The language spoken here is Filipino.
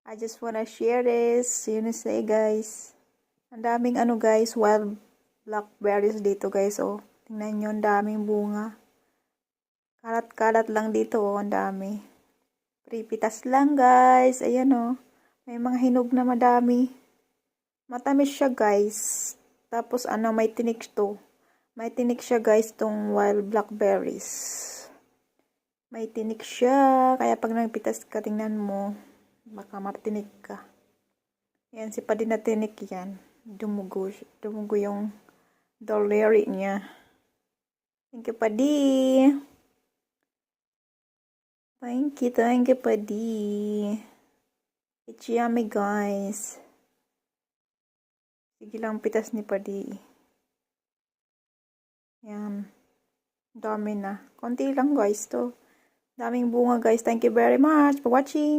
I just wanna share this. Yun na say guys. Ang daming guys, wild blackberries dito guys. Oh, tingnan nyo, ang daming bunga. Kalat-kalat lang dito oh, ang dami. Pripitas lang guys. Ayan oh. May mga hinog na madami. Matamis siya guys. Tapos may tinik to. May tinik siya guys tong wild blackberries. May tinik siya. Kaya pag nagpitas ka, tingnan mo. Baka matinik ka. Yan, si Padi na tinik yan. Dumugo yung doleri niya. Thank you, Padi. Thank you, Padi. It's yummy, guys. Sige lang pitas ni Padi. Yan. Dami na. Konti lang, guys, to. Daming bunga, guys. Thank you very much for watching.